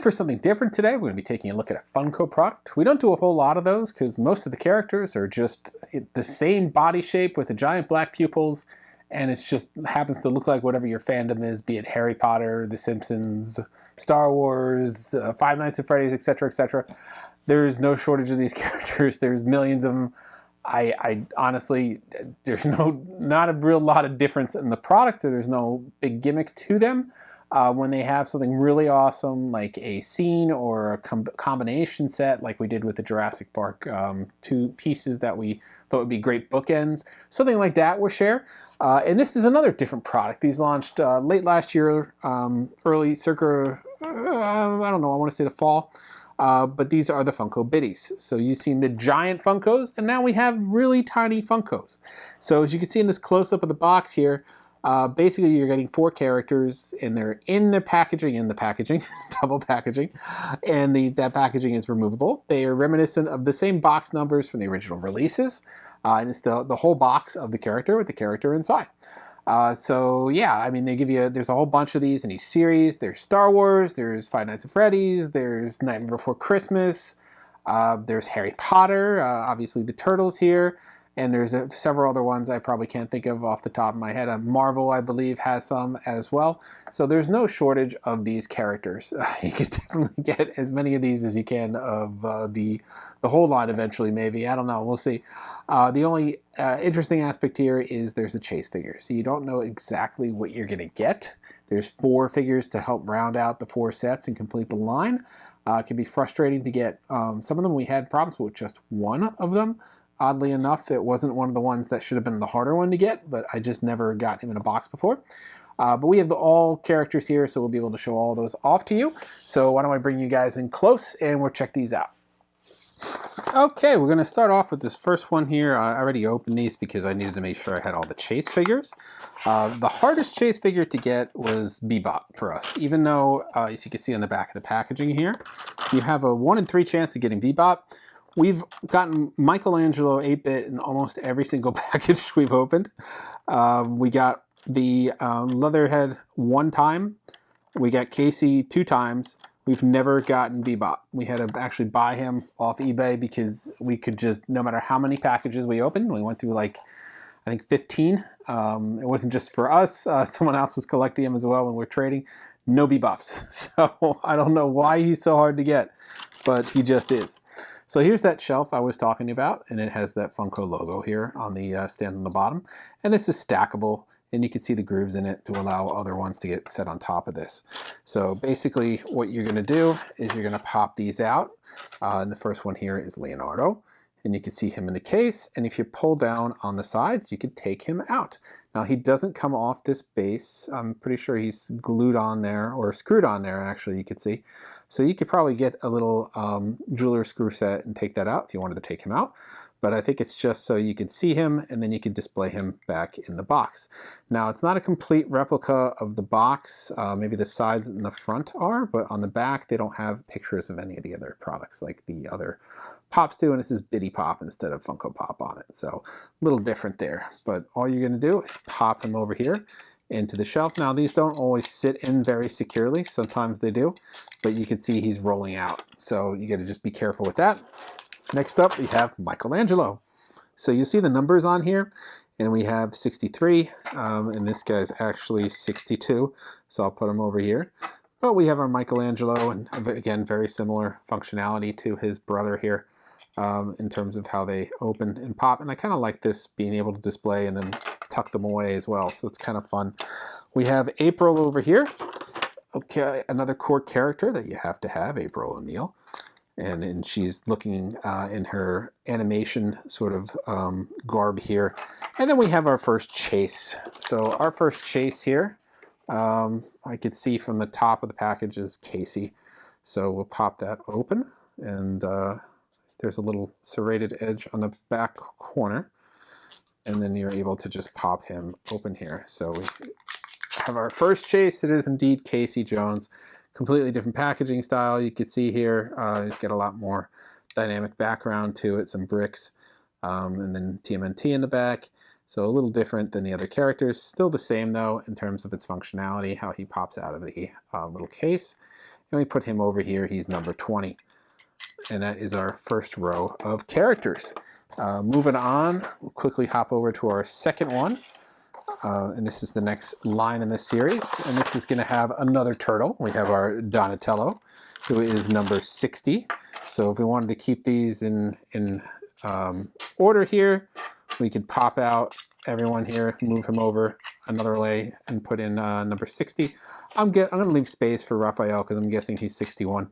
for something different today. We're going to be taking a look at a Funko product. We don't do a whole lot of those because most of the characters are just the same body shape with the giant black pupils, and it just happens to look like whatever your fandom is, be it Harry Potter, The Simpsons, Star Wars, Five Nights at Freddy's, etc., etc. There's no shortage of these characters. There's millions of them. I honestly, there's not a real lot of difference in the product. There's no big gimmicks to them. When they have something really awesome like a scene or a combination set like we did with the Jurassic Park 2 pieces that we thought would be great bookends, something like that we'll share. And this is another different product. These launched late last year, early circa, I don't know, I want to say the fall. But these are the Funko Biddies. So you've seen the giant Funkos, and now we have really tiny Funkos. So as you can see in this close-up of the box here, basically you're getting 4 characters, and they're in the packaging, double packaging, and that packaging is removable. They are reminiscent of the same box numbers from the original releases, and it's the whole box of the character with the character inside. So yeah, I mean, they give you, there's a whole bunch of these in each series. There's Star Wars, there's Five Nights at Freddy's, there's Nightmare Before Christmas, there's Harry Potter, obviously the Turtles here, and there's several other ones I probably can't think of off the top of my head. Marvel, I believe, has some as well. So there's no shortage of these characters. You can definitely get as many of these as you can of the whole line eventually, maybe. I don't know. We'll see. The only interesting aspect here is there's a chase figure. So you don't know exactly what you're going to get. There's 4 figures to help round out the 4 sets and complete the line. It can be frustrating to get. Some of them we had problems with just one of them. Oddly enough, it wasn't one of the ones that should have been the harder one to get, but I just never got him in a box before. But we have all characters here, so we'll be able to show all those off to you. So why don't I bring you guys in close, and we'll check these out. Okay, we're going to start off with this first one here. I already opened these because I needed to make sure I had all the chase figures. The hardest chase figure to get was Bebop for us, even though, as you can see on the back of the packaging here, you have a 1 in 3 chance of getting Bebop. We've gotten Michelangelo 8-bit in almost every single package we've opened. We got the Leatherhead 1 time. We got Casey 2 times. We've never gotten Bebop. We had to actually buy him off eBay because we could just, no matter how many packages we opened, we went through like, I think 15. It wasn't just for us. Someone else was collecting him as well when we were trading. No Bebops. So I don't know why he's so hard to get, but he just is. So here's that shelf I was talking about, and it has that Funko logo here on the stand on the bottom. And this is stackable, and you can see the grooves in it to allow other ones to get set on top of this. So basically what you're going to do is you're going to pop these out. And the first one here is Leonardo, and you can see him in the case. And if you pull down on the sides, you can take him out. Now he doesn't come off this base. I'm pretty sure he's glued on there, or screwed on there actually, you could see. So you could probably get a little jeweler screw set and take that out if you wanted to take him out. But I think it's just so you could see him, and then you could display him back in the box. Now it's not a complete replica of the box. Maybe the sides and the front are, but on the back they don't have pictures of any of the other products like the other Pops do, and it says Biddy Pop instead of Funko Pop on it. So a little different there. But all you're going to do is pop him over here into the shelf. Now these don't always sit in very securely. Sometimes they do, but you can see he's rolling out. So you got to just be careful with that. Next up, we have Michelangelo. So you see the numbers on here, and we have 63, and this guy's actually 62. So I'll put him over here. But we have our Michelangelo, and again, very similar functionality to his brother here in terms of how they open and pop. And I kind of like this being able to display and then tuck them away as well. So it's kind of fun. We have April over here. Okay, another core character that you have to have, April O'Neil. And she's looking in her animation sort of garb here. And then we have our first chase. So our first chase here, I could see from the top of the package is Casey. So we'll pop that open, and there's a little serrated edge on the back corner. And then you're able to just pop him open here. So we have our first chase. It is indeed Casey Jones. Completely different packaging style. You can see here, it's got a lot more dynamic background to it, some bricks, and then TMNT in the back. So a little different than the other characters. Still the same though in terms of its functionality, how he pops out of the little case. and we put him over here. He's number 20. And that is our first row of characters. Moving on, we'll quickly hop over to our second one. And this is the next line in this series. And this is going to have another turtle. We have our Donatello, who is number 60. So if we wanted to keep these in order here, we could pop out everyone here, move him over another way, and put in number 60. I'm going to leave space for Raphael because I'm guessing he's 61.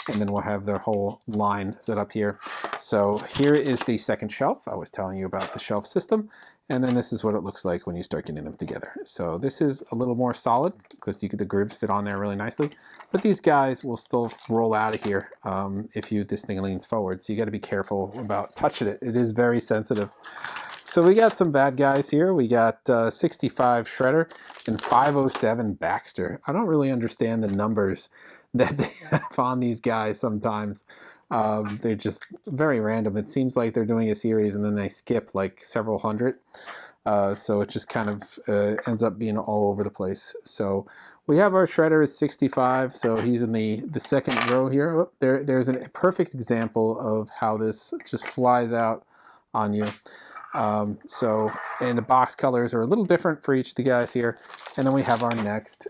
And then we'll have their whole line set up here. So here is the second shelf. I was telling you about the shelf system. And then this is what it looks like when you start getting them together. So this is a little more solid because the grooves fit on there really nicely. But these guys will still roll out of here if this thing leans forward. So you got to be careful about touching it. It is very sensitive. So we got some bad guys here. We got 65 Shredder and 507 Baxter. I don't really understand the numbers that they have on these guys sometimes. They're just very random. It seems like they're doing a series and then they skip like several hundred. So it just kind of ends up being all over the place. So we have our Shredder is 65, so he's in the second row here. Oh, there's a perfect example of how this just flies out on you. And the box colors are a little different for each of the guys here. And then we have our next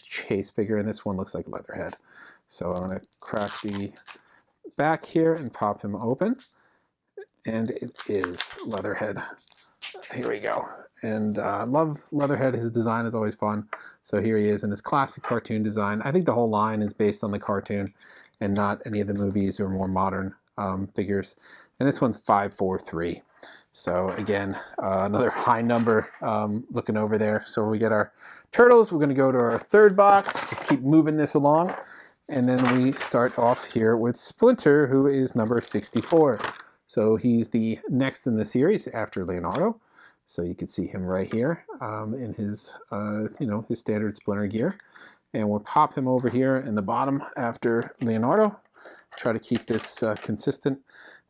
chase figure, and this one looks like Leatherhead. So I'm going to crack the back here and pop him open. And it is Leatherhead. Here we go. And I love Leatherhead. His design is always fun. So here he is in his classic cartoon design. I think the whole line is based on the cartoon and not any of the movies or more modern figures. And this one's 543. So again, another high number looking over there. So we get our turtles. We're going to go to our third box. Just keep moving this along. And then we start off here with Splinter, who is number 64. So he's the next in the series after Leonardo. So you can see him right here in his, his standard Splinter gear. And we'll pop him over here in the bottom after Leonardo. Try to keep this consistent.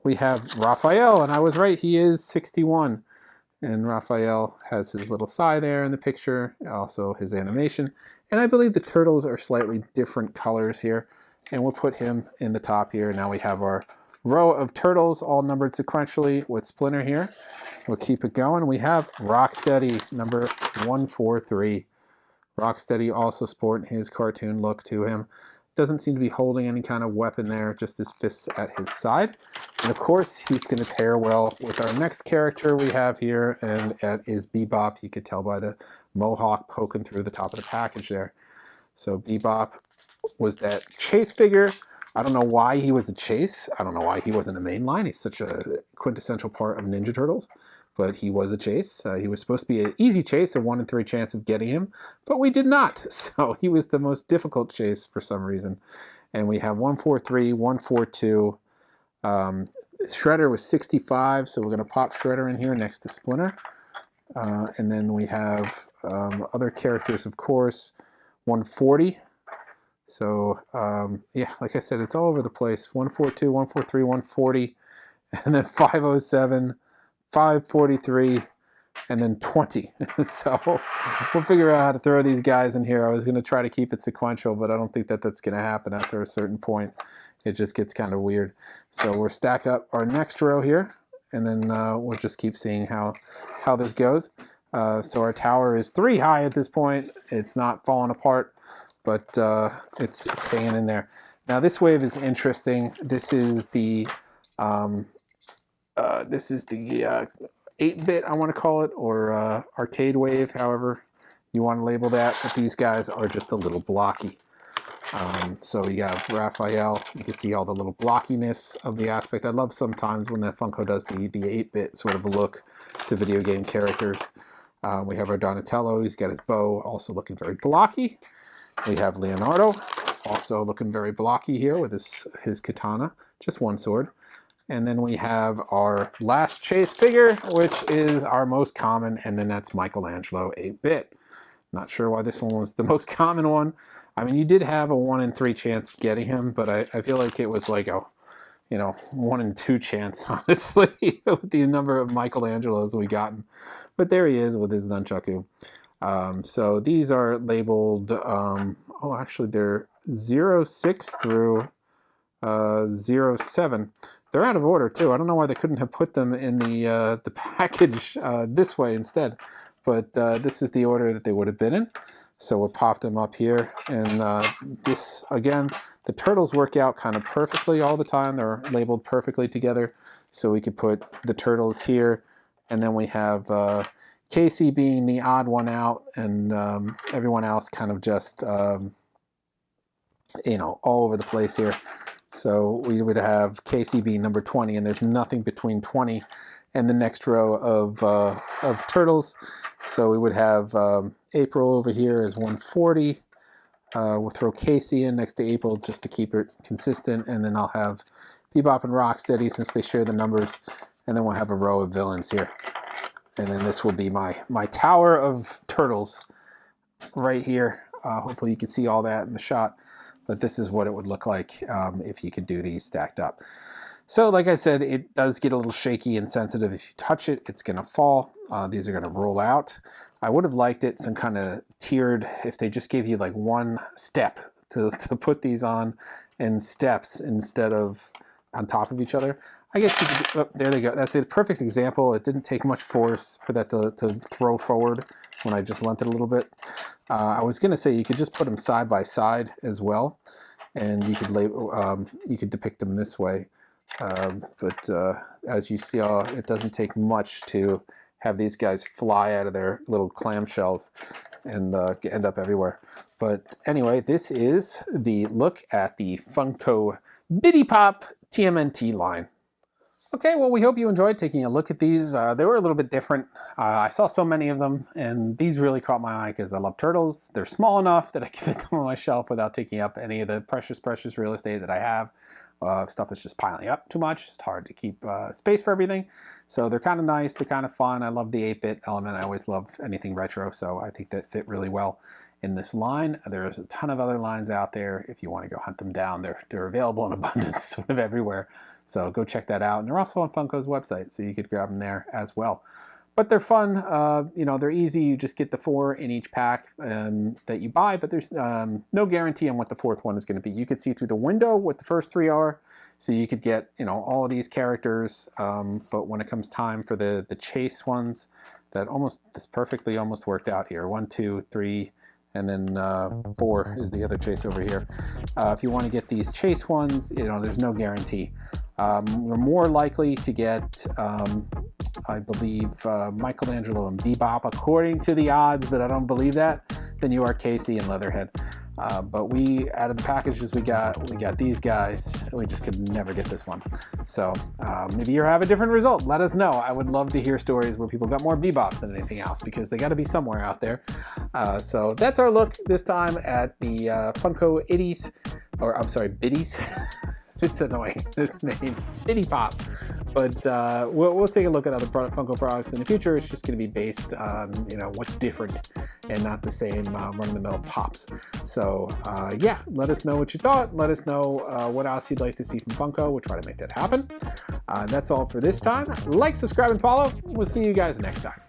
We have Raphael, and I was right, he is 61. And Raphael has his little sigh there in the picture, also his animation. And I believe the turtles are slightly different colors here. And we'll put him in the top here. Now we have our row of turtles, all numbered sequentially with Splinter here. We'll keep it going. We have Rocksteady, number 143. Rocksteady also sporting his cartoon look to him. Doesn't seem to be holding any kind of weapon there, just his fists at his side. And of course, he's going to pair well with our next character we have here, and that is Bebop. You could tell by the mohawk poking through the top of the package there. So Bebop was that chase figure. I don't know why he was a chase. I don't know why he wasn't a main line. He's such a quintessential part of Ninja Turtles. But he was a chase. He was supposed to be an easy chase, a 1 in 3 chance of getting him, but we did not. So he was the most difficult chase for some reason. And we have 143, 142. Shredder was 65, so we're going to pop Shredder in here next to Splinter. And then we have other characters, of course, 140. So, yeah, like I said, it's all over the place. 142, 143, 140, and then 507. 543, and then 20. So we'll figure out how to throw these guys in here. I was going to try to keep it sequential, but I don't think that that's going to happen after a certain point. It just gets kind of weird. So we'll stack up our next row here, and then we'll just keep seeing how this goes. So our tower is 3 high at this point. It's not falling apart, but it's hanging in there. Now this wave is interesting. This is the 8-bit, I want to call it, or arcade wave, however you want to label that. But these guys are just a little blocky. So you got Raphael. You can see all the little blockiness of the aspect. I love sometimes when the Funko does the 8-bit sort of look to video game characters. We have our Donatello. He's got his bow, also looking very blocky. We have Leonardo, also looking very blocky here with his katana, just one sword. And then we have our last chase figure, which is our most common, and then that's Michelangelo 8-bit. Not sure why this one was the most common one. I mean, you did have a 1 in 3 chance of getting him, but I feel like it was like a, 1 in 2 chance, honestly, with the number of Michelangelos we gotten. But there he is with his nunchaku. So these are labeled, actually they're 06 through 07. They're out of order too. I don't know why they couldn't have put them in the package this way instead, but this is the order that they would have been in. So we'll pop them up here, and this, again, the turtles work out kind of perfectly all the time. They're labeled perfectly together, so we could put the turtles here, and then we have Casey being the odd one out, and everyone else kind of just, you know, all over the place here. So we would have Casey being number 20, and there's nothing between 20 and the next row of turtles. So we would have April over here as 140. We'll throw Casey in next to April just to keep it consistent, and then I'll have Bebop and Rocksteady since they share the numbers, and then we'll have a row of villains here. And then this will be my tower of turtles right here. Hopefully you can see all that in the shot, but this is what it would look like if you could do these stacked up. So like I said, it does get a little shaky and sensitive. If you touch it, it's going to fall. These are going to roll out. I would have liked it some kind of tiered, if they just gave you like one step to put these on in steps instead of on top of each other. I guess you could, oh, there they go. That's a perfect example. It didn't take much force for that to throw forward when I just lent it a little bit. I was going to say you could just put them side by side as well, and you could label, you could depict them this way. But as you see, it doesn't take much to have these guys fly out of their little clamshells and end up everywhere. But anyway, this is the look at the Funko Bitty Pop TMNT line. Okay, well, we hope you enjoyed taking a look at these. They were a little bit different. I saw so many of them, and these really caught my eye because I love turtles. They're small enough that I can fit them on my shelf without taking up any of the precious real estate that I have. Stuff is just piling up too much. It's hard to keep space for everything. So they're kind of nice. They're kind of fun. I love the 8-bit element. I always love anything retro, so I think that fit really well in this line. There's a ton of other lines out there. If you want to go hunt them down, they're available in abundance sort of everywhere. So go check that out. And they're also on Funko's website, so you could grab them there as well. But they're fun. You know, they're easy. You just get the 4 in each pack that you buy, but there's no guarantee on what the 4th one is going to be. You could see through the window what the first 3 are, so you could get, you know, all of these characters. But when it comes time for the chase ones, this perfectly almost worked out here. 1, 2, 3, and then 4 is the other chase over here. If you want to get these chase ones, you know, there's no guarantee. We're more likely to get, I believe, Michelangelo and Bebop, according to the odds, but I don't believe that, than you are Casey and Leatherhead. But out of the packages we got these guys, and we just could never get this one. So maybe you have a different result. Let us know. I would love to hear stories where people got more Bebops than anything else, because they got to be somewhere out there. So that's our look this time at the Funko Itties, or I'm sorry, Bitties. It's annoying, this name, Bitty Pop. But we'll take a look at other Funko products in the future. It's just going to be based on, you know, what's different and not the same run-of-the-mill pops. So yeah, let us know what you thought. Let us know what else you'd like to see from Funko. We'll try to make that happen. That's all for this time. Like, subscribe, and follow. We'll see you guys next time.